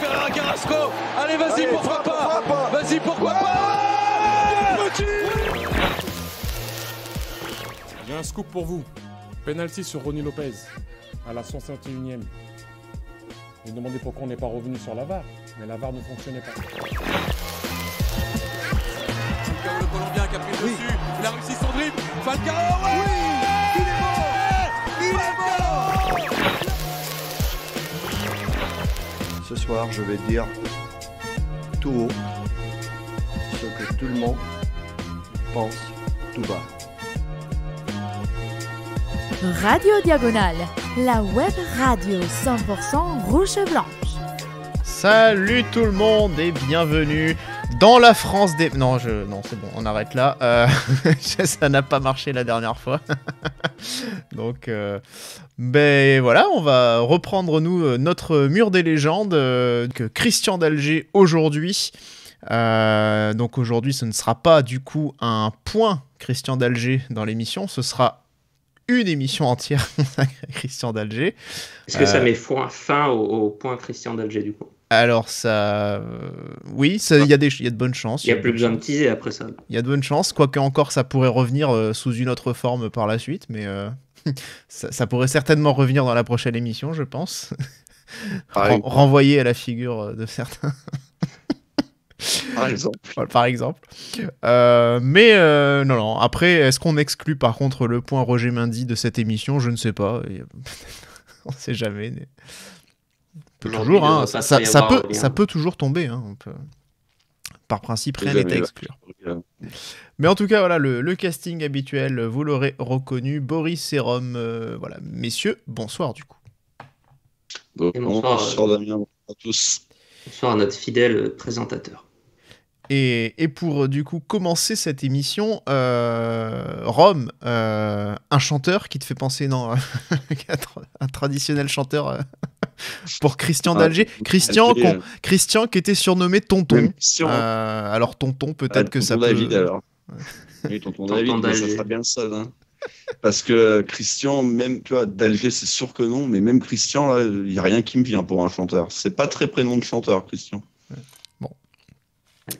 Ferreira Carrasco. Allez, vas-y, pourquoi pas. Vas-y, pourquoi pas. J'ai un scoop pour vous. Penalty sur Ronny Lopez à la 151e. J'ai demandé pourquoi on n'est pas revenu sur la VAR, mais la VAR ne fonctionnait pas. Falcao, le Colombien qui a pris dessus. Il a réussi son dribble. Falcao, ouais. Il est bon. Ce soir, je vais dire tout haut ce que tout le monde pense tout bas. Radio Diagonale, la web radio 100% rouge et blanche. Salut tout le monde et bienvenue dans la France des... Non, c'est bon, on arrête là. Ça n'a pas marché la dernière fois. Donc, ben voilà, on va reprendre notre mur des légendes. Que Christian d'Alger aujourd'hui. Donc aujourd'hui, ce ne sera pas du coup un point Christian d'Alger dans l'émission, ce sera une émission entière consacrée à Christian d'Alger. Est-ce que ça met fin au point Christian d'Alger du coup? Alors ça... oui, il y a de bonnes chances. Il n'y a plus besoin de teaser après ça. Il y a de bonnes chances, quoique encore ça pourrait revenir sous une autre forme par la suite, mais ça pourrait certainement revenir dans la prochaine émission, je pense. Renvoyer à la figure de certains. Par exemple. Mais non. Après, est-ce qu'on exclut par contre le point Roger Mendy de cette émission? Je ne sais pas. On ne sait jamais. Mais... toujours, hein, ça peut toujours tomber. Hein, par principe, rien n'est à exclure. Mais en tout cas, voilà, le casting habituel, vous l'aurez reconnu. Boris et Rome, voilà. Messieurs, bonsoir du coup. Bonsoir Damien, bonsoir à tous. Bonsoir à notre fidèle présentateur. Et pour du coup commencer cette émission, Rome, un chanteur qui te fait penser un traditionnel chanteur pour Christian d'Alger. Christian qui était surnommé Tonton. Alors Tonton, peut-être que ça peut... David, alors. Oui, Tonton David, mais ça sera bien le seul. Hein. Parce que Christian, même tu vois, d'Alger, c'est sûr que non, mais même Christian, il n'y a rien qui me vient pour un chanteur. C'est pas très prénom de chanteur, Christian.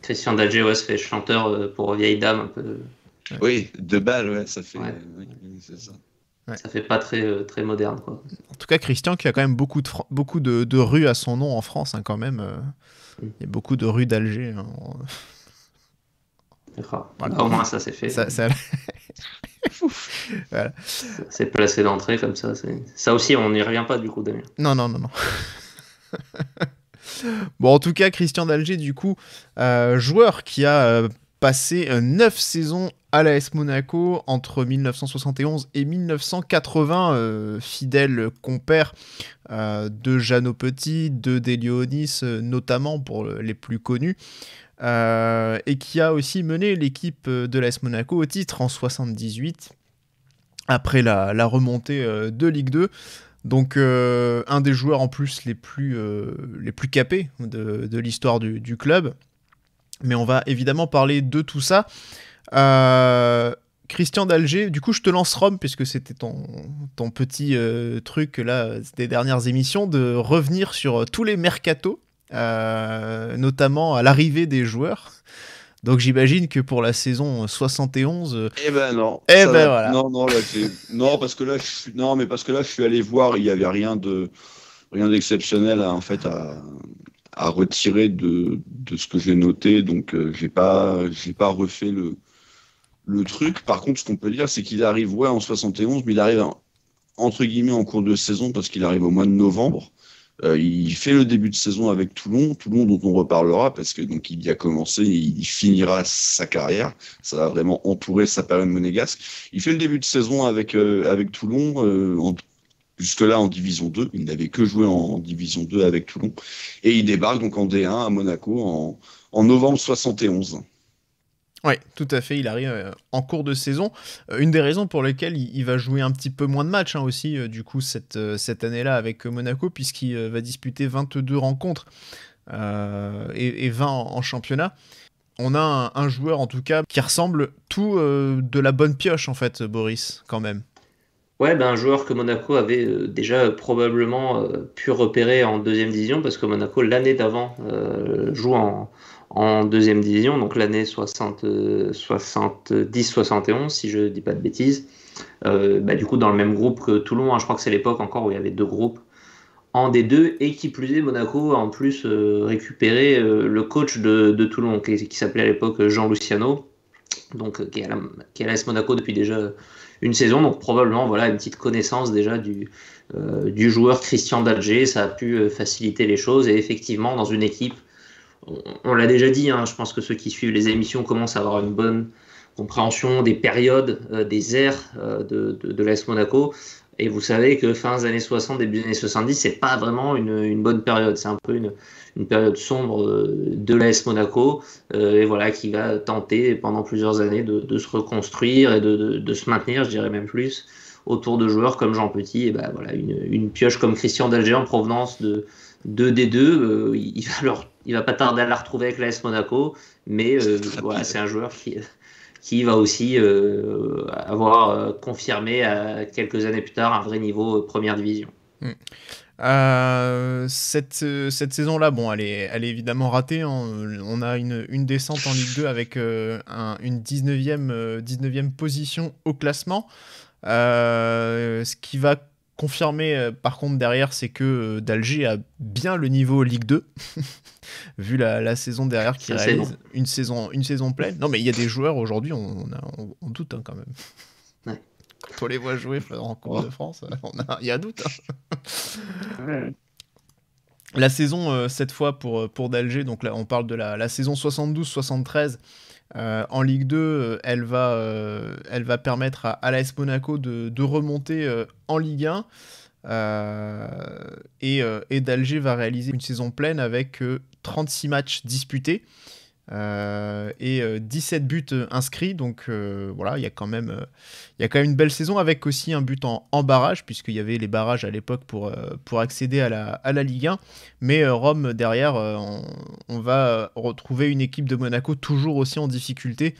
Christian d'Alger, ouais, ça fait chanteur pour vieille dame un peu. Oui, de balle, ouais, ça fait. Ouais. Oui, c'est ça. Ouais. Ça fait pas très, très moderne, quoi. En tout cas, Christian qui a quand même beaucoup de rues à son nom en France, hein, quand même. Il y a beaucoup de rues d'Alger. Hein. D'accord. Voilà. Au moins, ça c'est fait. Voilà. C'est placé d'entrée comme ça. Ça aussi, on n'y revient pas du coup, Damien. Non. Bon, en tout cas, Christian d'Alger, du coup, joueur qui a passé 9 saisons à l'AS Monaco entre 1971 et 1980, fidèle compère de Jeannot Petit, de Delionis, notamment pour les plus connus, et qui a aussi mené l'équipe de l'AS Monaco au titre en 78, après la remontée de Ligue 2. Donc un des joueurs en plus les plus capés de l'histoire du club. Mais on va évidemment parler de tout ça. Christian d'Alger, du coup je te lance Rome, puisque c'était ton petit truc là des dernières émissions, de revenir sur tous les mercatos, notamment à l'arrivée des joueurs. Donc j'imagine que pour la saison 71... Eh ben non. Voilà. Non, parce que là, je suis allé voir, il n'y avait rien d'exceptionnel en fait à retirer de ce que j'ai noté, donc j'ai pas refait le truc. Par contre, ce qu'on peut dire, c'est qu'il arrive en 71, mais il arrive entre guillemets en cours de saison, parce qu'il arrive au mois de novembre. Il fait le début de saison avec Toulon dont on reparlera, parce que donc il y a commencé et il finira sa carrière. Ça va vraiment entourer sa période monégasque. Il fait le début de saison avec Toulon, jusque-là en Division 2. Il n'avait que joué en Division 2 avec Toulon. Et il débarque donc en D1 à Monaco en novembre 71. Oui, tout à fait, il arrive en cours de saison. Une des raisons pour lesquelles il va jouer un petit peu moins de matchs aussi, du coup, cette année-là avec Monaco, puisqu'il va disputer 22 rencontres et 20 en championnat. On a un joueur, en tout cas, qui ressemble tout de la bonne pioche, en fait, Boris, quand même. Ouais, ben, un joueur que Monaco avait déjà probablement pu repérer en deuxième division, parce que Monaco, l'année d'avant, joue en deuxième division, donc l'année 70-71, si je dis pas de bêtises. Bah, du coup, dans le même groupe que Toulon, hein, je crois que c'est l'époque encore où il y avait deux groupes en D2, et qui plus est, Monaco a en plus récupéré le coach de Toulon, qui s'appelait à l'époque Jean Luciano, donc qui est à l'AS Monaco depuis déjà une saison, donc probablement voilà une petite connaissance déjà du joueur Christian Dalger, ça a pu faciliter les choses, et effectivement dans une équipe, on l'a déjà dit, hein, je pense que ceux qui suivent les émissions commencent à avoir une bonne compréhension des périodes, des ères de l'AS Monaco. Et vous savez que fin des années 60, début des années 70, c'est pas vraiment une bonne période. C'est un peu une période sombre de l'AS Monaco, et voilà, qui va tenter pendant plusieurs années de se reconstruire et de se maintenir, je dirais même plus, autour de joueurs comme Jean Petit. Et ben voilà, une pioche comme Christian Dalger en provenance de D2, il va pas tarder à la retrouver avec l'AS Monaco, mais voilà, c'est un joueur qui va aussi avoir confirmé quelques années plus tard un vrai niveau première division. Cette saison-là, bon, elle est évidemment ratée, hein. On a une descente en Ligue 2 avec une 19e position au classement. Ce qui va confirmer, par contre, derrière, c'est que Dalger a bien le niveau Ligue 2. Vu la saison derrière qui réalise une saison pleine. Non, mais il y a des joueurs aujourd'hui, on doute, hein, quand même. Ouais. Quand on les voit jouer en Coupe de France, il y a doute. Hein. Ouais. La saison, cette fois, pour Dalger, donc là, on parle de la saison 72-73, en Ligue 2, elle va permettre à l'AS Monaco de remonter en Ligue 1. Et Dalger va réaliser une saison pleine avec 36 matchs disputés et 17 buts inscrits, donc voilà, il y a quand même une belle saison, avec aussi un but en barrage, puisqu'il y avait les barrages à l'époque pour accéder à la Ligue 1, mais Rome derrière, on va retrouver une équipe de Monaco toujours aussi en difficulté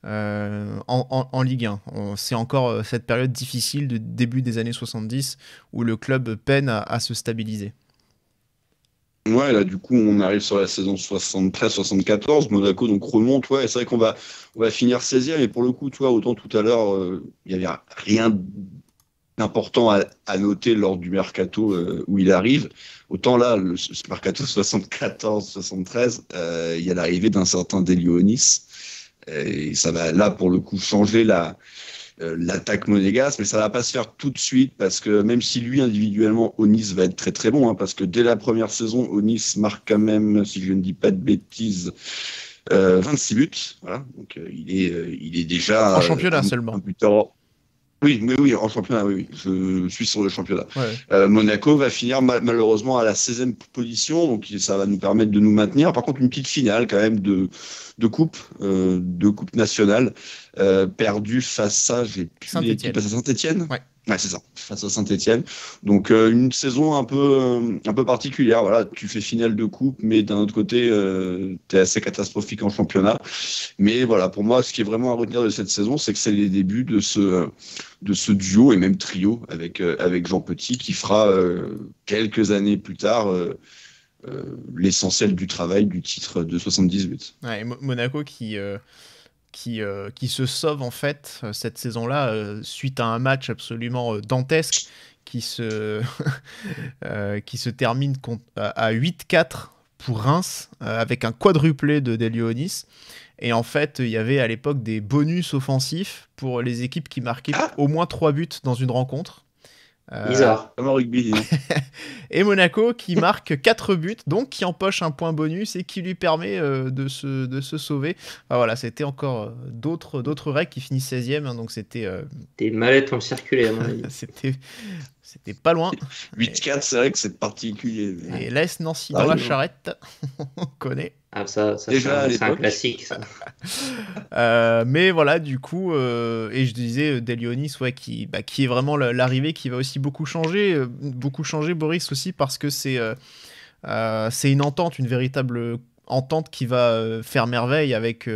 en Ligue 1. C'est encore cette période difficile de début des années 70 où le club peine à se stabiliser. Ouais, là, du coup, on arrive sur la saison 73-74. Monaco donc remonte. Ouais, c'est vrai qu'on va finir 16e. Et pour le coup, toi, autant tout à l'heure, il n'y avait rien d'important à noter lors du mercato où il arrive. Autant là, ce mercato 74-73, il y a l'arrivée d'un certain Delionis. Et ça va, là, pour le coup, changer l'attaque monégasque, mais ça va pas se faire tout de suite, parce que même si lui, individuellement, Onis va être très très bon, hein, parce que dès la première saison, Onis marque quand même, si je ne dis pas de bêtises, 26 buts. Voilà. Donc il est déjà... En championnat seulement. Un buteur. Oui, en championnat, oui. Je suis sur le championnat. Ouais. Monaco va finir malheureusement à la 16e position, donc ça va nous permettre de nous maintenir. Par contre, une petite finale quand même de coupe nationale, perdue face à Saint-Étienne. Ouais, c'est ça, face à Saint-Étienne. Donc une saison un peu particulière. Voilà, tu fais finale de coupe, mais d'un autre côté, t'es assez catastrophique en championnat. Mais voilà, pour moi, ce qui est vraiment à retenir de cette saison, c'est que c'est les débuts de ce duo et même trio avec Jean Petit, qui fera quelques années plus tard l'essentiel du travail du titre de 78. Ouais, Monaco qui se sauve en fait cette saison-là suite à un match absolument dantesque qui se termine à 8-4 pour Reims avec un quadruplé de Delionis. Et en fait, il y avait à l'époque des bonus offensifs pour les équipes qui marquaient au moins 3 buts dans une rencontre. Bizarre. Comme en rugby. Et Monaco qui marque 4 buts, donc qui empoche un point bonus et qui lui permet de se sauver. Enfin, voilà, c'était encore d'autres règles qui finissent 16e, hein, donc c'était... Des mallettes ont circulé, à mon avis. C'était pas loin. 8-4, c'est vrai que c'est particulier. Et l'AS Nancy dans la charrette, on connaît. Ah, ça déjà, c'est un classique, ça. Mais voilà, du coup, et je disais Delionis, ouais, qui est vraiment l'arrivée qui va aussi beaucoup changer Boris aussi, parce que c'est une entente, une véritable entente qui va faire merveille avec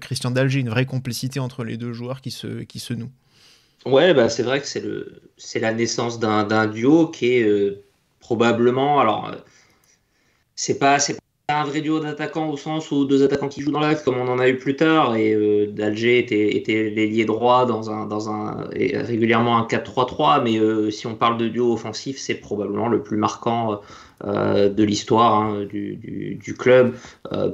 Christian Dalger, une vraie complicité entre les deux joueurs qui se nouent. Ouais, bah, c'est vrai que c'est la naissance d'un duo qui est probablement. Alors, c'est pas un vrai duo d'attaquants au sens où deux attaquants qui jouent dans l'axe comme on en a eu plus tard. Et d'Alger était l'ailier droit et régulièrement un 4-3-3. Mais si on parle de duo offensif, c'est probablement le plus marquant de l'histoire hein, du club.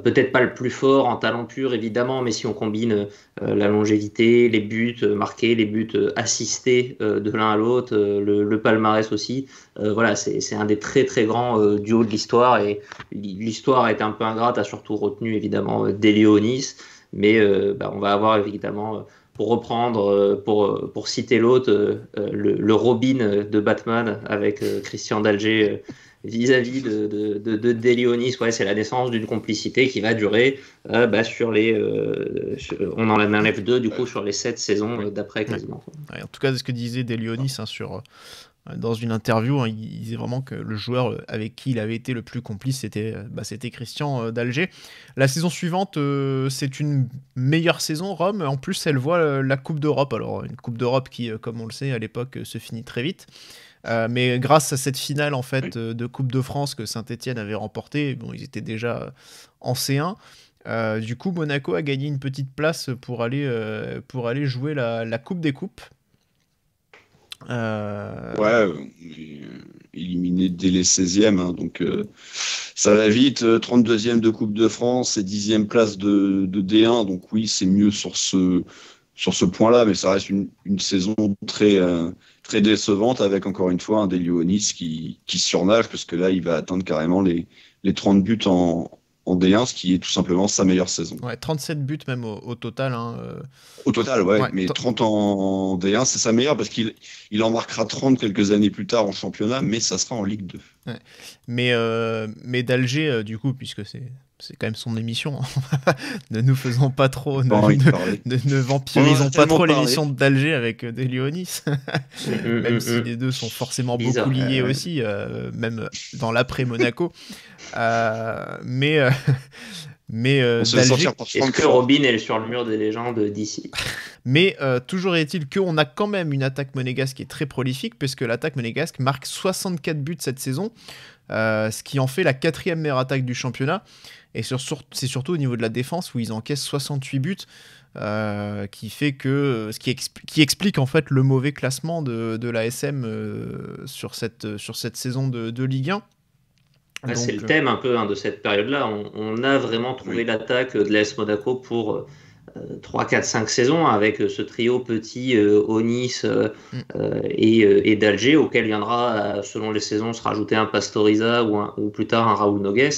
Peut-être pas le plus fort en talent pur, évidemment, mais si on combine la longévité, les buts marqués, les buts assistés de l'un à l'autre, le palmarès aussi. Voilà, c'est un des très très grands duos de l'histoire et l'histoire a été un peu ingrate, a surtout retenu évidemment Delionis, mais on va avoir évidemment, pour reprendre, pour citer l'autre, le Robin de Batman avec Christian d'Alger vis-à-vis de Delionis. Ouais, c'est la naissance d'une complicité qui va durer on en enlève 2 du coup sur les 7 saisons d'après quasiment. Ouais, en tout cas, c'est ce que disait Delionis dans une interview, hein, il disait vraiment que le joueur avec qui il avait été le plus complice, c'était Christian d'Alger. La saison suivante, c'est une meilleure saison, Rome. En plus, elle voit la Coupe d'Europe. Alors, une Coupe d'Europe qui, comme on le sait, à l'époque, se finit très vite. Mais grâce à cette finale en fait, de Coupe de France que Saint-Etienne avait remportée, bon, ils étaient déjà en C1. Du coup, Monaco a gagné une petite place pour aller jouer la Coupe des Coupes. Ouais, éliminé dès les 16e, hein, donc ça va vite. 32e de Coupe de France et 10e place de D1, donc oui, c'est mieux sur ce point-là, mais ça reste une saison très, très décevante avec encore une fois un Delionis qui surnage, parce que là, il va atteindre carrément les 30 buts en D1, ce qui est tout simplement sa meilleure saison. Ouais, 37 buts même au total. Hein, Au total, ouais, mais 30 en D1, c'est sa meilleure parce qu'il en marquera 30 quelques années plus tard en championnat, mais ça sera en Ligue 2. Ouais. Mais d'Alger, du coup, puisque c'est quand même son émission, ne nous faisons pas trop, ne vampirisons pas trop l'émission d'Alger avec Delionis, même si les deux sont forcément beaucoup liés aussi, même dans l'après-Monaco. Mais d'Alger... Est-ce que Robin est sur le mur des légendes d'ici? Mais toujours est-il qu'on a quand même une attaque monégasque qui est très prolifique, puisque l'attaque monégasque marque 64 buts cette saison, ce qui en fait la 4e meilleure attaque du championnat. Et c'est surtout au niveau de la défense où ils encaissent 68 buts, qui fait que qui explique en fait le mauvais classement de l'ASM sur cette saison de Ligue 1. Ah, c'est le thème un peu de cette période-là. On a vraiment trouvé l'attaque de l'AS Monaco pour 3, 4, 5 saisons avec ce trio petit Onis et d'Alger, auquel viendra, selon les saisons, se rajouter un Pastoriza ou plus tard un Raoul Nogues.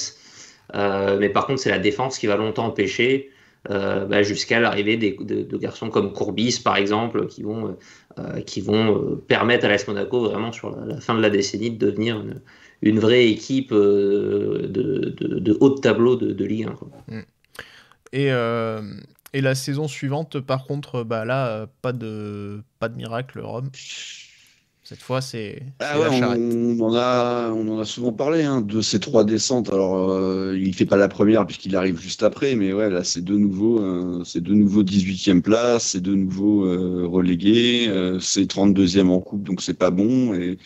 Mais par contre, c'est la défense qui va longtemps empêcher jusqu'à l'arrivée de garçons comme Courbis, par exemple, qui vont permettre à l'AS Monaco, vraiment sur la fin de la décennie, de devenir une vraie équipe de haut de tableau de Ligue 1. Quoi. Et la saison suivante, par contre, là, pas de miracle, Rome. Cette fois, c'est la charrette. On en a souvent parlé de ces 3 descentes. Alors, il fait pas la première puisqu'il arrive juste après, mais ouais, là, c'est de nouveau 18e place, c'est de nouveau relégué, c'est 32e en coupe, donc c'est pas bon. Et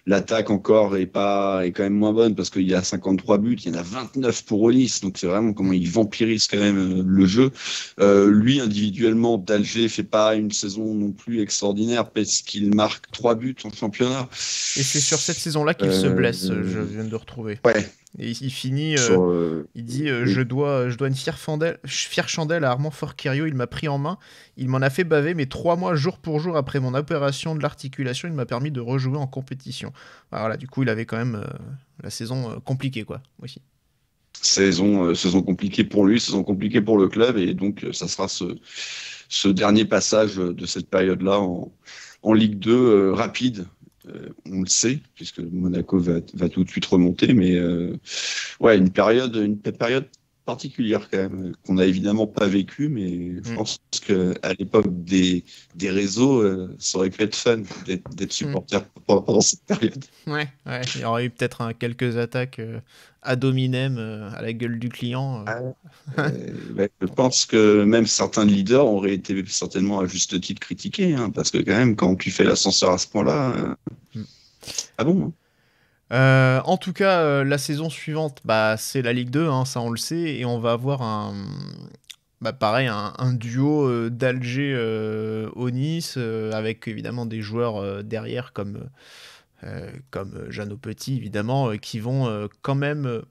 l'attaque encore est quand même moins bonne parce qu'il y a 53 buts, il y en a 29 pour Onis, donc c'est vraiment comment il vampirise quand même le jeu. Lui, individuellement, d'Alger fait pas une saison non plus extraordinaire parce qu'il marque 3 buts en championnat. Et c'est sur cette saison-là qu'il se blesse, je viens de retrouver. Ouais. Et il finit, il dit je dois une fière chandelle à Armand Forquerio, il m'a pris en main, il m'en a fait baver, mais 3 mois jour pour jour après mon opération de l'articulation, il m'a permis de rejouer en compétition. Voilà, du coup il avait quand même la saison compliquée quoi, aussi. Saison compliquée pour lui, saison compliquée pour le club, et donc ça sera ce dernier passage de cette période-là en Ligue 2 rapide. On le sait, puisque Monaco va tout de suite remonter, mais une période particulière quand même, qu'on n'a évidemment pas vécue, mais je pense qu'à l'époque des réseaux, ça aurait pu être fun d'être supporter pendant cette période. Ouais, il y aurait eu peut-être quelques attaques ad hominem à la gueule du client. Je pense que même certains leaders auraient été certainement à juste titre critiqués, hein, parce que quand même, quand tu fais l'ascenseur à ce point-là, ah bon, hein. En tout cas, la saison suivante, c'est la Ligue 2, hein, ça on le sait, et on va avoir pareil, un duo d'Alger au Nice, avec évidemment des joueurs derrière comme Jeannot Petit, évidemment, qui vont quand même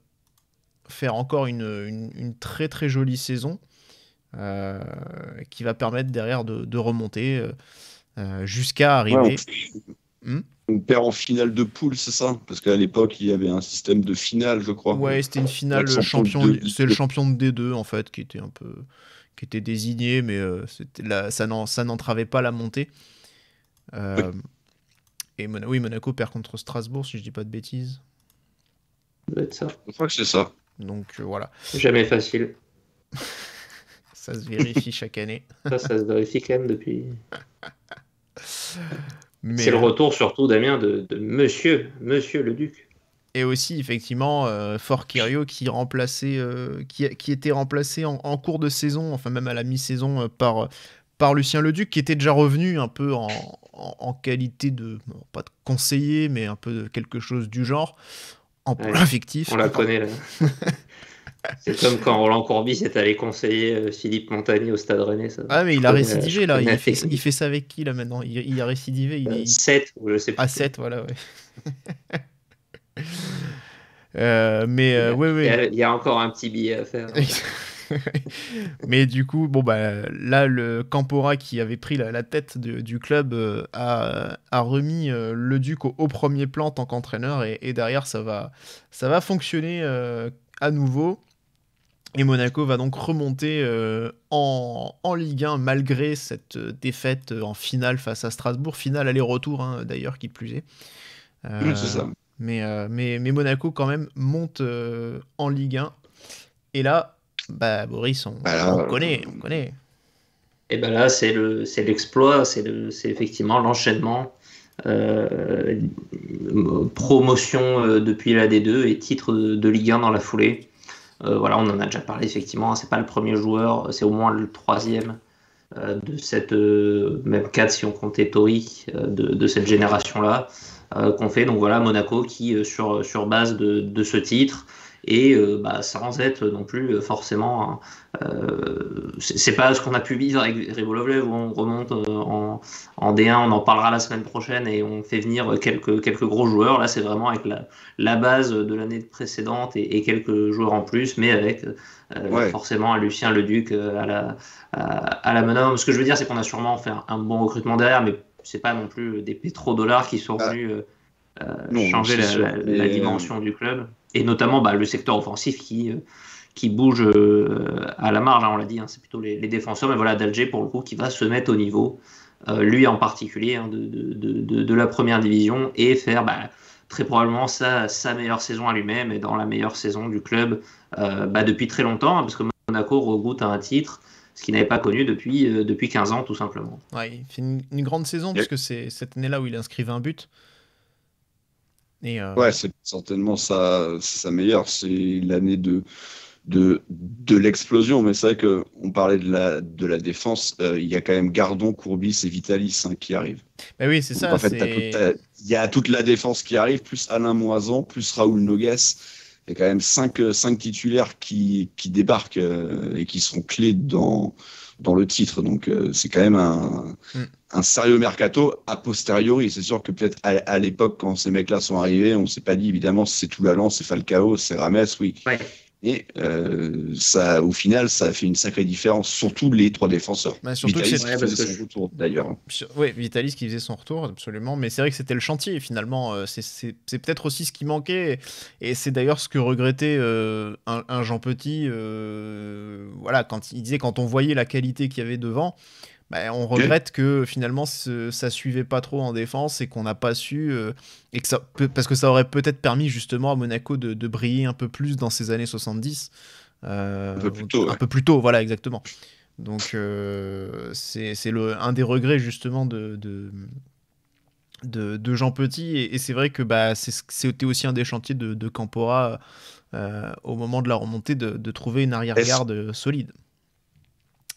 faire encore une très très jolie saison, qui va permettre derrière de remonter jusqu'à arriver... On perd en finale de poule, c'est ça? Parce qu'à l'époque, il y avait un système de finale, je crois. Ouais, c'était une finale c'est le champion de D2 en fait qui était désigné, mais ça n'entravait pas la montée. Et Monaco perd contre Strasbourg, si je dis pas de bêtises. Ça doit être ça. Je crois que c'est ça. Donc voilà. Jamais facile. Ça se vérifie chaque année. Ça se vérifie quand même depuis. Mais c'est le retour surtout, Damien, de Monsieur Leduc. Et aussi, effectivement, Fort Kyrgios qui était remplacé en cours de saison, enfin même à la mi-saison, par Lucien Leduc, qui était déjà revenu un peu en qualité de, pas de conseiller, mais un peu de quelque chose du genre, en point affectif. On la connaît, là. C'est comme quand Roland Courbis est allé conseiller Philippe Montagny au Stade Rennais. Ça. Ah, mais il a récidivé, là. Il fait ça avec qui, là, maintenant? Il a récidivé. 7, je sais plus. Ah, 7, voilà, ouais. Il y a encore un petit billet à faire. Mais du coup, là, le Campora qui avait pris la tête du club a remis Leduc au premier plan en tant qu'entraîneur, et derrière, ça va fonctionner à nouveau. Et Monaco va donc remonter en Ligue 1 malgré cette défaite en finale face à Strasbourg. Finale aller-retour, hein, d'ailleurs, qui plus est. C'est ça. Mais Monaco, quand même, monte en Ligue 1. Et là, Boris, on connaît. Et là, c'est l'exploit, c'est effectivement l'enchaînement. Promotion depuis la D2 et titre de Ligue 1 dans la foulée. Voilà, on en a déjà parlé, effectivement, c'est pas le premier joueur, c'est au moins le troisième de cette, même 4 si on comptait Tori, de cette génération-là, qu'on fait. Donc voilà, Monaco qui, sur base de ce titre, et sans être non plus forcément... c'est pas ce qu'on a pu vivre avec Ribolovlev, où on remonte en D1, on en parlera la semaine prochaine, et on fait venir quelques gros joueurs. Là, c'est vraiment avec la base de l'année précédente et quelques joueurs en plus, mais avec forcément un Lucien Leduc à la manœuvre. Ce que je veux dire, c'est qu'on a sûrement fait un bon recrutement derrière, mais c'est pas non plus des pétrodollars qui sont venus changer la dimension du club. Et notamment le secteur offensif qui bouge à la marge, hein, on l'a dit, hein, c'est plutôt les défenseurs, mais voilà, d'Alger pour le coup qui va se mettre au niveau, lui en particulier, hein, de la première division, et faire très probablement sa meilleure saison à lui-même, et dans la meilleure saison du club depuis très longtemps, hein, parce que Monaco regoute à un titre, ce qu'il n'avait pas connu depuis 15 ans tout simplement. Ouais, il fait une grande saison, parce que c'est cette année-là où il inscrit 20 buts. Ouais, c'est certainement sa meilleure, c'est l'année de l'explosion, mais c'est vrai qu'on parlait de la défense, il y a quand même Gardon, Courbis et Vitalis, hein, qui arrivent. Oui, c'est ça. En fait, il y a toute la défense qui arrive, plus Alain Moisan, plus Raoul Nogues. Il y a quand même 5 titulaires qui débarquent et qui seront clés dans le titre. Donc c'est quand même un sérieux mercato a posteriori. C'est sûr que peut-être à l'époque, quand ces mecs-là sont arrivés, on s'est pas dit évidemment si c'est Toulalan, c'est Falcao, c'est Rames, oui. Ouais. Et au final, ça a fait une sacrée différence, surtout les 3 défenseurs. Surtout Vitalis qui faisait son retour, d'ailleurs. Oui, Vitalis qui faisait son retour, absolument. Mais c'est vrai que c'était le chantier, finalement. C'est peut-être aussi ce qui manquait. Et c'est d'ailleurs ce que regrettait un Jean Petit. Quand il disait, quand on voyait la qualité qu'il y avait devant, on regrette que finalement ça suivait pas trop en défense, et qu'on n'a pas su parce que ça aurait peut-être permis justement à Monaco de briller un peu plus dans ces années 70, Un peu plus tôt. Un peu plus tôt, voilà, exactement. Donc c'est un des regrets justement de Jean Petit, et c'est vrai que c'était aussi un des chantiers de Campora au moment de la remontée, de trouver une arrière-garde solide.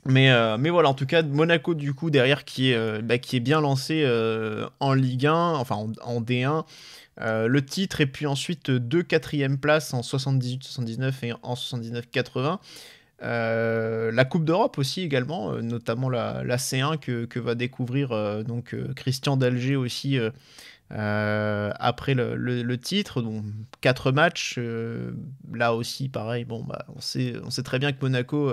Mais voilà, en tout cas, Monaco, du coup, derrière, qui est bien lancé en Ligue 1, enfin en D1, le titre, et puis ensuite 2 quatrièmes places en 78-79 et en 79-80. La Coupe d'Europe aussi également, notamment la C1 que va découvrir Christian d'Alger aussi après le titre. Donc 4 matchs, là aussi pareil, on sait très bien que Monaco,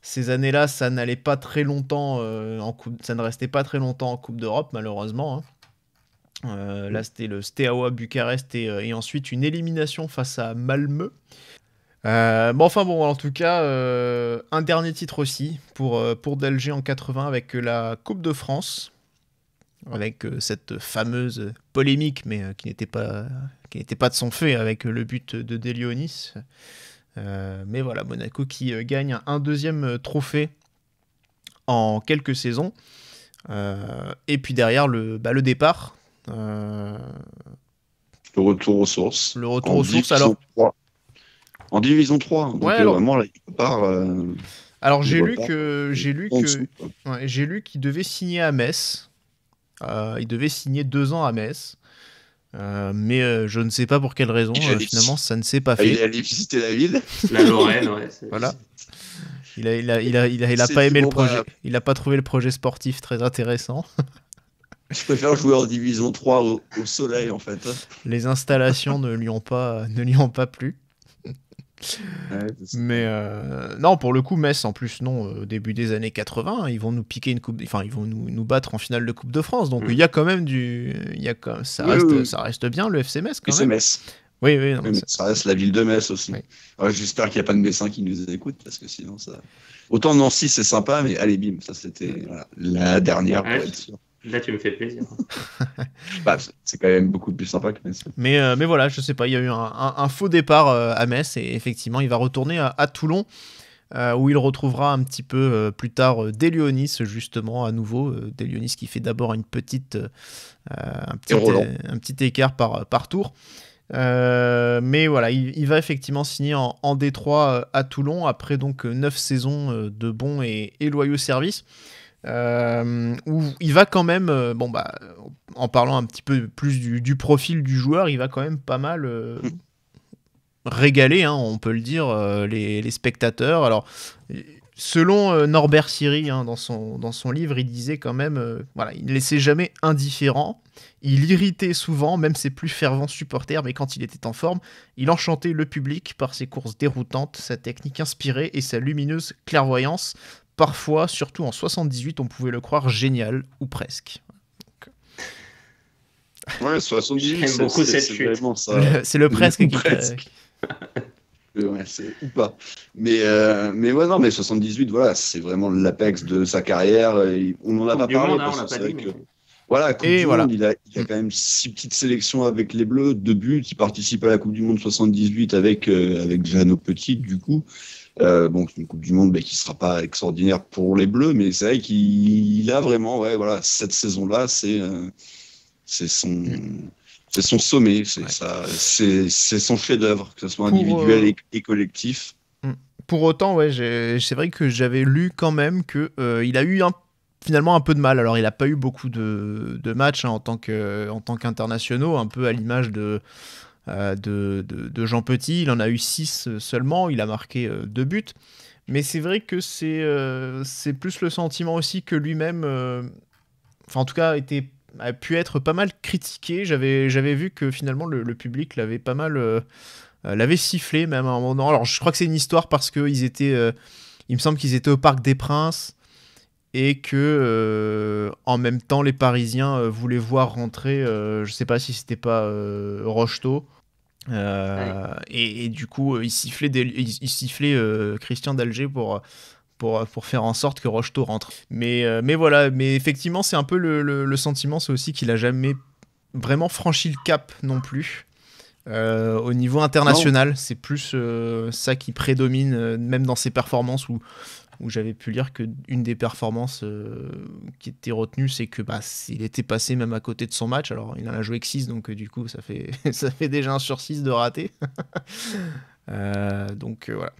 ces années-là, ça n'allait pas très longtemps ça ne restait pas très longtemps en Coupe d'Europe, malheureusement, hein. Là c'était le Steaua Bucarest et ensuite une élimination face à Malmö. En tout cas, un dernier titre aussi pour d'Alger en 80 avec la Coupe de France, avec cette fameuse polémique, mais qui n'était pas de son fait, avec le but de Delionis. Mais voilà, Monaco qui gagne un deuxième trophée en quelques saisons. Et puis derrière, le départ. Le retour aux sources. Le retour aux sources, alors. En Division 3. Donc vraiment, là, il part. Alors j'ai lu qu'il devait signer à Metz. Il devait signer 2 ans à Metz. Mais je ne sais pas pour quelle raison. Finalement, ça ne s'est pas fait. Il allait visiter la ville. La Lorraine, ouais. Voilà. Il a pas aimé le projet. Il n'a pas trouvé le projet sportif très intéressant. Je préfère jouer en Division 3 au soleil, en fait. Les installations ne lui ont pas plu. Ouais, mais non, pour le coup, Metz en plus, non, début des années 80, ils vont nous piquer une coupe, enfin ils vont nous battre en finale de Coupe de France, donc il y a quand même ça reste bien le FC Metz quand même. Metz. Oui, non, mais ça reste la ville de Metz aussi. Oui. Ouais, j'espère qu'il n'y a pas de Messin qui nous écoute, parce que sinon ça. Autant Nancy c'est sympa, mais allez bim, ça c'était la dernière pour être sûr. Là, tu me fais plaisir. C'est quand même beaucoup plus sympa que Metz. Mais voilà, je sais pas, il y a eu un faux départ à Metz, et effectivement, il va retourner à Toulon, où il retrouvera un petit peu plus tard Delionis, justement, à nouveau. Delionis qui fait d'abord un petit écart par tour. Mais voilà, il va effectivement signer en D3 à Toulon, après donc 9 saisons de bons et loyaux services. Où il va quand même, en parlant un petit peu plus du profil du joueur, il va quand même pas mal régaler, hein, on peut le dire, les spectateurs. Alors, selon Norbert Siri, hein, dans son livre, il disait quand même, il ne laissait jamais indifférent. Il irritait souvent, même ses plus fervents supporters, mais quand il était en forme, il enchantait le public par ses courses déroutantes, sa technique inspirée et sa lumineuse clairvoyance. Parfois, surtout en 78, on pouvait le croire génial, ou presque. Ouais, 78, j'aime beaucoup cette chute. Vraiment ça. C'est le presque qui Ouais, c'est ou pas. Mais ouais, non, mais 78, voilà, c'est vraiment l'apex de sa carrière. On n'en a pas parlé. Voilà, Coupe du Monde, il a quand même 6 petites sélections avec les Bleus, 2 buts. Il participe à la Coupe du Monde 78 avec Jeannot Petit, du coup. C'est une Coupe du Monde qui sera pas extraordinaire pour les Bleus, mais c'est vrai qu'il a vraiment, cette saison-là, c'est son sommet, c'est son chef-d'œuvre, que ce soit individuel et collectif. Pour autant, c'est vrai que j'avais lu quand même que il a eu finalement un peu de mal. Alors, il n'a pas eu beaucoup de matchs en tant qu'internationaux, un peu à l'image de Jean Petit. Il en a eu 6 seulement, il a marqué 2 buts, mais c'est vrai que c'est plus le sentiment aussi que lui-même, en tout cas a pu être pas mal critiqué. J'avais vu que finalement le public l'avait pas mal l'avait sifflé même à un moment. Alors je crois que c'est une histoire parce que il me semble qu'ils étaient au Parc des Princes et que en même temps les Parisiens voulaient voir rentrer, je sais pas si c'était pas Rocheteau. Et du coup il sifflait Christian d'Alger pour faire en sorte que Rocheteau rentre. Mais voilà, mais effectivement c'est un peu le sentiment, c'est aussi qu'il a jamais vraiment franchi le cap non plus. Au niveau international, c'est plus ça qui prédomine, même dans ses performances où j'avais pu lire qu'une des performances qui était retenue, c'est que il était passé même à côté de son match. Alors, il en a joué que 6, donc du coup, ça fait déjà 1 sur 6 de raté. Donc, voilà.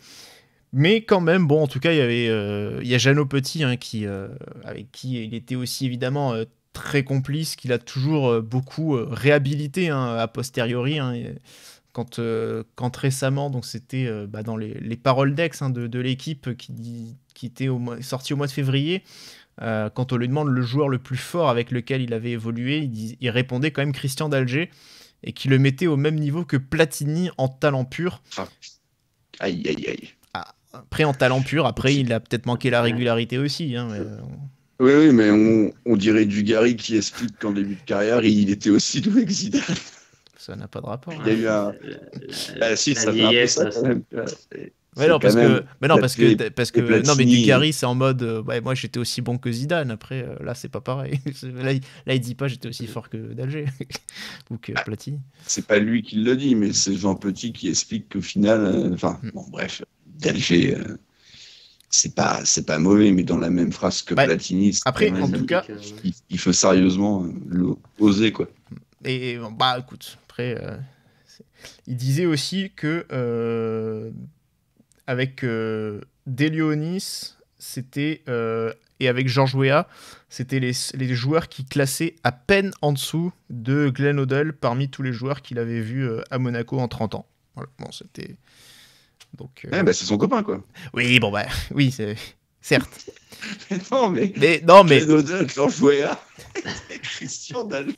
Mais quand même, bon, en tout cas, il y a Jeannot Petit, hein, avec qui il était aussi évidemment très complice, qu'il a toujours beaucoup réhabilité, hein, a posteriori, hein, quand récemment, donc c'était dans les paroles d'ex, hein, de l'équipe qui était sorti au mois de février, quand on lui demande le joueur le plus fort avec lequel il avait évolué, il répondait quand même Christian d'Alger, et qui le mettait au même niveau que Platini en talent pur. Aïe, aïe, aïe. Après, en talent pur, après, il a peut-être manqué la régularité aussi. Hein, mais... Oui, mais on dirait Dugarry qui explique qu'en début de carrière, il était aussi doué que Zidane. Ça n'a pas de rapport. Il y a eu un... si, ça fait un peu ça quand même. Ouais, non, parce que non, mais Dugarry, c'est en mode moi j'étais aussi bon que Zidane. Après, là, c'est pas pareil. Là, il dit pas j'étais aussi fort que d'Alger ou que Platini. C'est pas lui qui le dit, mais c'est Jean Petit qui explique qu'au final, bon, bref, d'Alger, c'est pas mauvais, mais dans la même phrase que Platini. Après, en tout cas, il faut sérieusement oser, quoi. Et écoute, après, il disait aussi que avec Delionis, c'était et avec Georges Weah, c'était les joueurs qui classaient à peine en dessous de Glenn Hoddle parmi tous les joueurs qu'il avait vus à Monaco en 30 ans. Voilà, bon, c'était donc. C'est son copain, quoi. Oui, bon oui, c'est certes. mais non, Glenn Hoddle, Georges Weah, Christian d'Alger.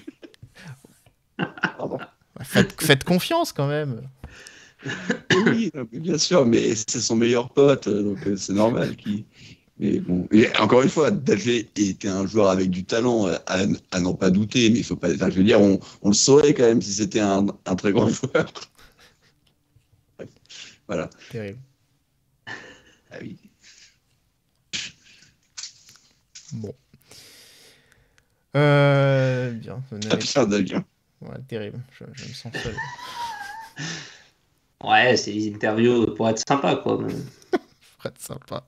Faites confiance quand même. Oui, bien sûr, mais c'est son meilleur pote, donc c'est normal. Mais bon, et encore une fois, d'Alger était un joueur avec du talent, à n'en pas douter, mais il faut pas. Je veux dire, on le saurait quand même si c'était un très grand joueur. Voilà. Terrible. Ah oui. Bon. Bien. Pierre Dalien. Ouais, terrible. Je me sens seul. Ouais, c'est des interviews pour être sympa, quoi. Pour être sympa.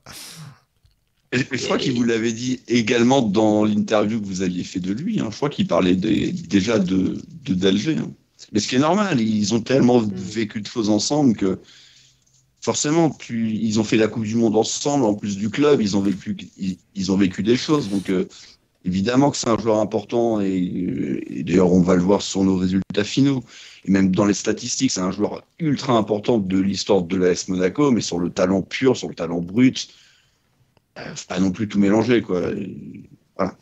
Je crois qu'il vous l'avait dit également dans l'interview que vous aviez fait de lui. Hein. Je crois qu'il parlait déjà de d'Alger. Hein. Mais ce qui est normal, ils ont tellement vécu de choses ensemble que forcément, puis ils ont fait la Coupe du Monde ensemble, en plus du club, ils ont vécu des choses. Donc évidemment que c'est un joueur important et d'ailleurs on va le voir sur nos résultats finaux. Et même dans les statistiques, c'est un joueur ultra important de l'histoire de l'AS Monaco, mais sur le talent pur, sur le talent brut, faut pas non plus tout mélanger, quoi. Voilà.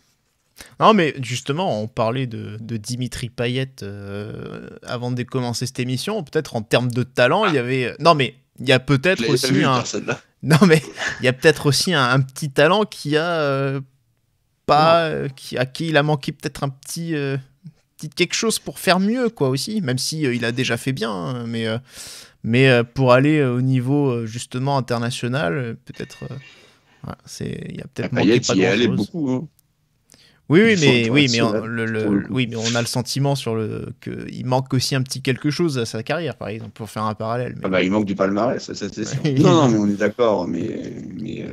Non, mais justement, on parlait de Dimitri Payet avant de commencer cette émission. Peut-être en termes de talent, il y avait. Non, mais il y a peut-être aussi un. Non, mais il y a peut-être aussi un petit talent qui a à qui il a manqué peut-être un petit quelque chose pour faire mieux, quoi, aussi, même si il a déjà fait bien, hein, mais pour aller au niveau justement international, peut-être il y a peut-être manqué pas grand-chose. Allait beaucoup, hein. Oui, mais on a le sentiment qu'il manque aussi un petit quelque chose à sa carrière, par exemple, pour faire un parallèle. Mais... il manque du palmarès, ça c'est sûr. non, mais on est d'accord, mais...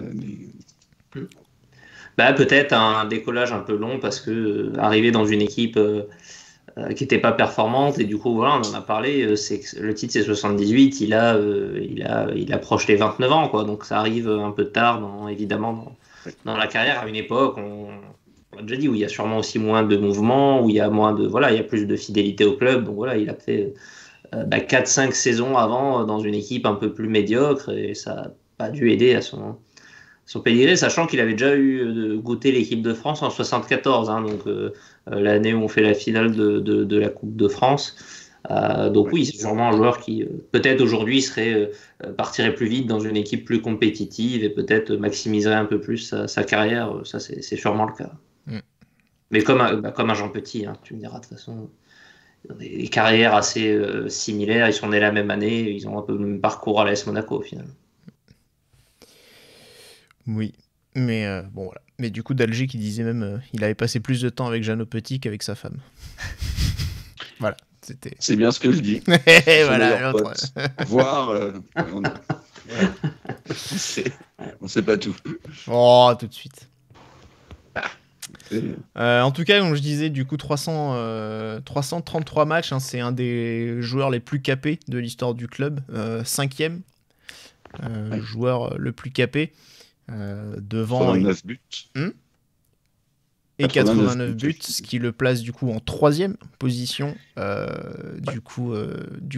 peut-être un décollage un peu long parce que arriver dans une équipe qui n'était pas performante et du coup voilà, on en a parlé, le titre c'est 78, il approche les 29 ans, quoi, donc ça arrive un peu tard dans la carrière, à une époque on l'a déjà dit, où il y a sûrement aussi moins de mouvements, où il y a il y a plus de fidélité au club, donc voilà, il a fait 4-5 saisons avant dans une équipe un peu plus médiocre et ça n'a pas dû aider à son pédigré, sachant qu'il avait déjà goûté l'équipe de France en 74, hein, donc l'année où on fait la finale de la Coupe de France. Donc oui, c'est sûrement un joueur qui peut-être aujourd'hui partirait plus vite dans une équipe plus compétitive et peut-être maximiserait un peu plus sa carrière. Ça, c'est sûrement le cas. Mais comme un Jean Petit, hein, tu me diras de toute façon, ils ont des carrières assez similaires, ils sont nés la même année, ils ont un peu le même parcours à l'AS Monaco au final. Oui, mais bon voilà. Mais du coup, d'Alger qui disait même il avait passé plus de temps avec Jeannot Petit qu'avec sa femme. Voilà. C'était... C'est bien ce que je dis. Et voilà, l'autre. Voir, on sait pas tout. Oh, tout de suite. En tout cas, comme je disais, du coup, 333 matchs, hein, c'est un des joueurs les plus capés de l'histoire du club. 5e joueur le plus capé. Devant 89 buts. Et 89 buts, ce qui le place du coup en 3e position du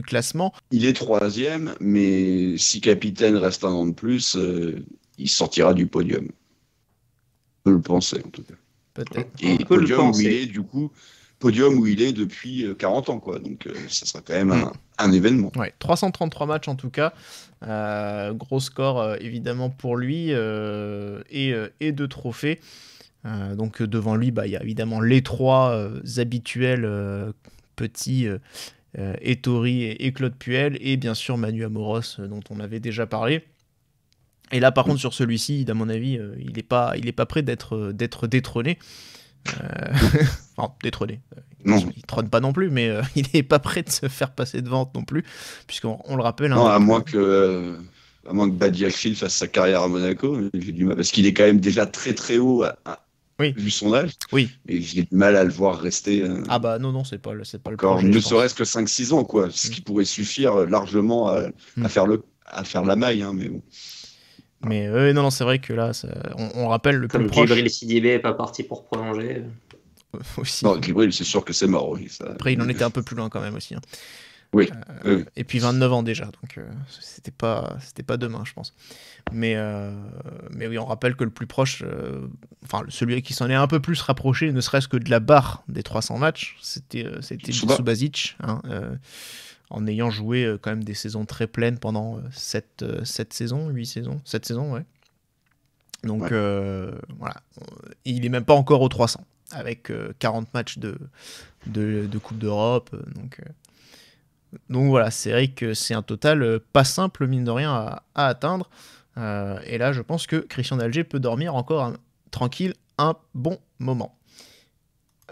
classement. Il est 3e, mais si capitaine reste un an de plus, il sortira du podium. On peut le penser en tout cas. Peut-être. Et podium où il est depuis 40 ans, quoi. Donc ça sera quand même un événement. Ouais, 333 matchs en tout cas. Gros score évidemment pour lui et 2 trophées. Donc devant lui, il y a évidemment les 3 habituels petits Ettori et Claude Puel, et bien sûr Manu Amoros dont on avait déjà parlé. Et là par contre sur celui-ci, à mon avis, il est pas prêt d'être détrôné. Enfin, détrôné. Il trône pas non plus, mais il n'est pas prêt de se faire passer devant non plus, puisqu'on le rappelle. Non, à moins que Badiachil fasse sa carrière à Monaco, j'ai du mal, parce qu'il est quand même déjà très très haut vu son âge. Oui. Et j'ai du mal à le voir rester. Ah bah non, c'est pas le encore, projet, ne serait-ce que 5-6 ans, quoi. Ce qui pourrait suffire largement à faire la maille, hein, mais bon. Mais non, c'est vrai que là, on rappelle le comme plus proche. Djibril Sidibé n'est pas parti pour prolonger. Aussi. Non, Djibril, c'est sûr que c'est mort. Oui, ça... Après, il en était un peu plus loin quand même aussi. Hein. Oui. Et puis 29 ans déjà, donc c'était pas demain, je pense. Mais oui, on rappelle que le plus proche, celui qui s'en est un peu plus rapproché, ne serait-ce que de la barre des 300 matchs, c'était Subasic, hein, en ayant joué quand même des saisons très pleines pendant 7 saisons, 8 saisons, 7 saisons, ouais. Donc voilà, il est même pas encore aux 300, avec 40 matchs de Coupe d'Europe, donc voilà, c'est vrai que c'est un total pas simple, mine de rien, à atteindre. Et là, je pense que Christian Dalger peut dormir encore tranquille un bon moment.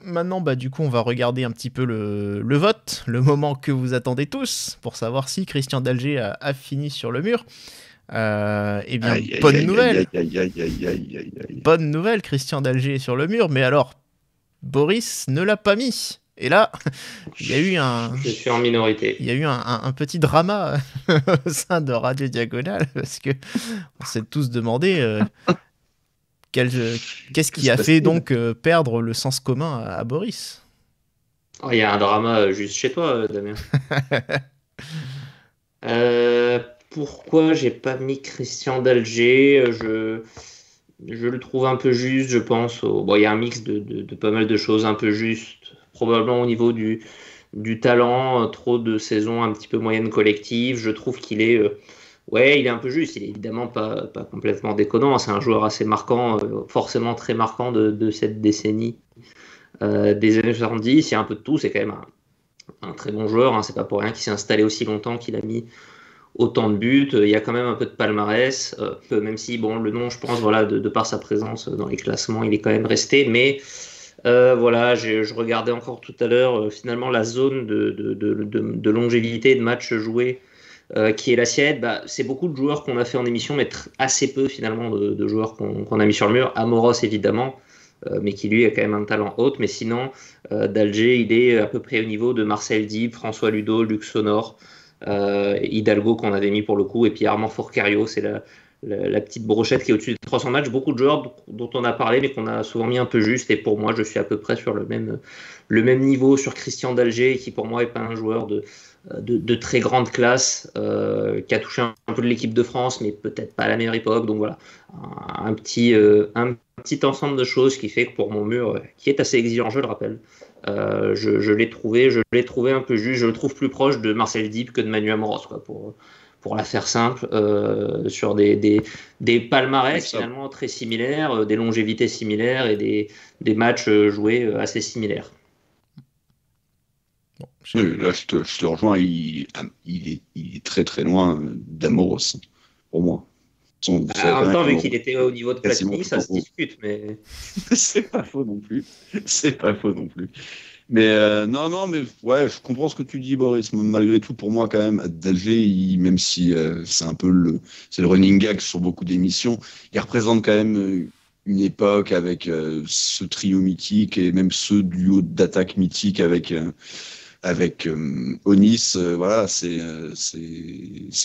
Maintenant, du coup, on va regarder un petit peu le vote, le moment que vous attendez tous, pour savoir si Christian Dalger a fini sur le mur. Eh bien, bonne nouvelle. Bonne nouvelle, Christian Dalger est sur le mur, mais alors, Boris ne l'a pas mis. Et là, il y a eu Je suis en minorité. Il y a eu un petit drama au sein de Radio Diagonale, parce que on s'est tous demandé qu'est-ce qui a fait donc perdre le sens commun à Boris. Il y a un drama juste chez toi, Damien. Pourquoi j'ai pas mis Christian Dalger? Je le trouve un peu juste, je pense. Il y a un mix de pas mal de choses un peu justes. Probablement au niveau du talent, trop de saisons un petit peu moyennes collectives. Je trouve qu'il est, il est un peu juste. Il est évidemment pas complètement déconnant. C'est un joueur assez marquant, forcément très marquant de cette décennie des années 70. Il y a un peu de tout. C'est quand même un très bon joueur. Hein. C'est pas pour rien qu'il s'est installé aussi longtemps, qu'il a mis autant de buts. Il y a quand même un peu de palmarès, même si le nom, je pense, de par sa présence dans les classements, il est quand même resté. Mais je regardais encore tout à l'heure finalement la zone de longévité de matchs joués qui est la sienne. C'est beaucoup de joueurs qu'on a fait en émission, mais assez peu finalement de joueurs qu'on a mis sur le mur. Amoros évidemment, mais qui lui a quand même un talent haut. Mais sinon, Dalger, il est à peu près au niveau de Marcel Dib, François Ludo, Luc Sonor, Hidalgo qu'on avait mis pour le coup, et puis Armand Forcario, c'est la petite brochette qui est au-dessus des 300 matchs. Beaucoup de joueurs dont on a parlé, mais qu'on a souvent mis un peu juste. Et pour moi, je suis à peu près sur le même niveau sur Christian Dalger, qui pour moi n'est pas un joueur de très grande classe, qui a touché un peu de l'équipe de France, mais peut-être pas à la meilleure époque. Donc voilà, un petit ensemble de choses qui fait que pour mon mur, qui est assez exigeant, je le rappelle, je l'ai trouvé un peu juste. Je le trouve plus proche de Marcel Dib que de Manu Amoros, quoi, pour la faire simple, sur des palmarès finalement très similaires, des longévités similaires et des matchs joués assez similaires. Là, je te rejoins, il est très très loin d'Amoros, pour moi. En même temps, vu qu'il était au niveau de Platini, ça se discute, mais... C'est pas faux non plus. Mais non, mais ouais, je comprends ce que tu dis, Boris. Malgré tout, pour moi, quand même, d'Alger, même si c'est un peu c'est le running gag sur beaucoup d'émissions, il représente quand même une époque avec ce trio mythique et même ce duo d'attaque mythique avec Onis. Voilà, c'est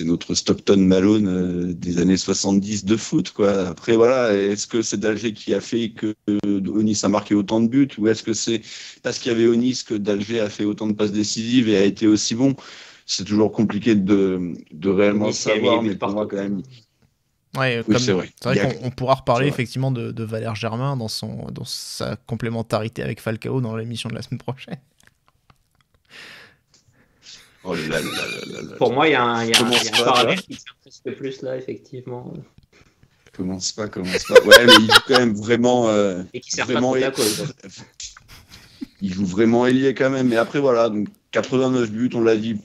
notre Stockton Malone des années 70 de foot, quoi. Après, voilà, est-ce que c'est d'Alger qui a fait que Onis a marqué autant de buts, ou est-ce que c'est parce qu'il y avait Onis que d'Alger a fait autant de passes décisives et a été aussi bon? C'est toujours compliqué de réellement savoir, mais pour moi, quand même. Ouais, oui, c'est vrai. C'est vrai qu'on pourra reparler effectivement de Valère Germain dans sa complémentarité avec Falcao dans l'émission de la semaine prochaine. Oh là là. Pour moi, il y a un parallèle qui tient presque plus là, effectivement. Commence pas. Ouais, mais il joue quand même vraiment. Et qui sert vraiment pas trop la cause. Il joue vraiment ailier quand même. Mais après, voilà, donc 89 buts, on l'a dit,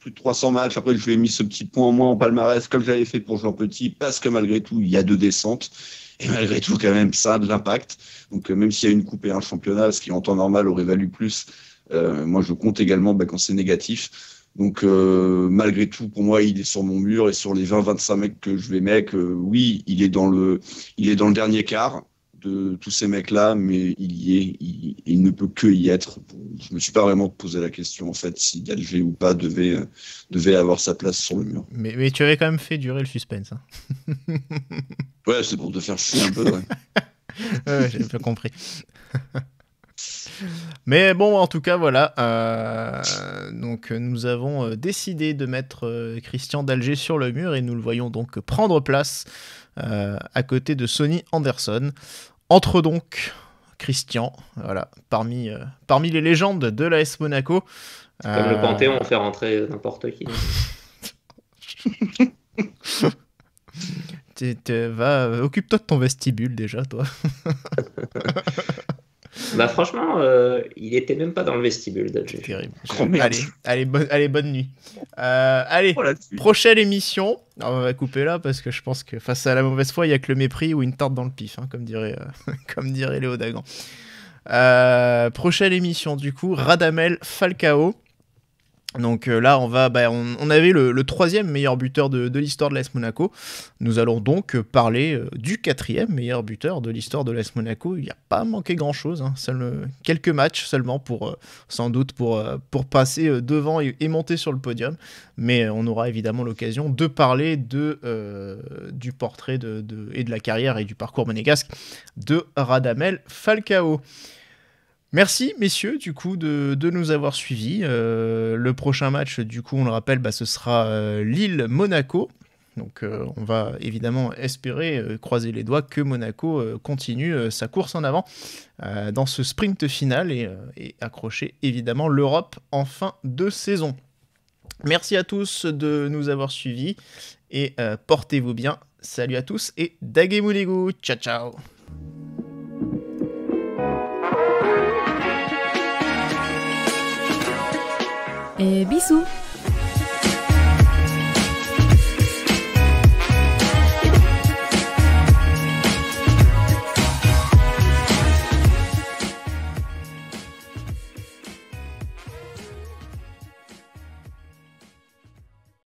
plus de 300 matchs. Après, je lui ai mis ce petit point en moins en palmarès, comme j'avais fait pour Jean Petit, parce que malgré tout, il y a 2 descentes. Et malgré tout, quand même, ça a de l'impact. Donc, même s'il y a une coupe et un championnat, ce qui en temps normal aurait valu plus, moi, je compte également quand c'est négatif. Donc, malgré tout, pour moi, il est sur mon mur, et sur les 20-25 mecs que je vais mettre, oui, il est dans le dernier quart de tous ces mecs-là, mais il y est, il ne peut que y être. Je me suis pas vraiment posé la question, en fait, si d'Alger ou pas devait avoir sa place sur le mur. Mais tu avais quand même fait durer le suspense. Hein. Ouais, c'est pour te faire chier un peu, ouais. Ouais, j'ai bien compris. Mais bon, en tout cas, voilà. Donc, nous avons décidé de mettre Christian d'Alger sur le mur, et nous le voyons donc prendre place à côté de Sonny Anderson. Entre donc Christian, voilà, parmi les légendes de l'AS Monaco. Comme le Panthéon, on fait rentrer n'importe qui. Occupe-toi de ton vestibule déjà, toi. Bah franchement, il était même pas dans le vestibule d'Alger. Terrible. Oh, allez, bonne nuit. Allez, prochaine émission. Alors, on va couper là parce que je pense que face à la mauvaise foi, il y a que le mépris ou une tarte dans le pif, hein, comme dirait Léo Dagan. Prochaine émission du coup, Radamel Falcao. Donc là, on avait le 3e meilleur buteur de l'histoire de l'AS Monaco. Nous allons donc parler du 4e meilleur buteur de l'histoire de l'AS Monaco. Il n'y a pas manqué grand-chose, hein. Quelques matchs seulement sans doute pour passer devant et monter sur le podium. Mais on aura évidemment l'occasion de parler du portrait et de la carrière et du parcours monégasque de Radamel Falcao. Merci messieurs du coup de nous avoir suivis. Le prochain match du coup on le rappelle ce sera Lille-Monaco. Donc on va évidemment espérer, croiser les doigts que Monaco continue sa course en avant dans ce sprint final et accrocher évidemment l'Europe en fin de saison. Merci à tous de nous avoir suivis et portez-vous bien. Salut à tous et Dagemouligou. Ciao ciao. Et bisous.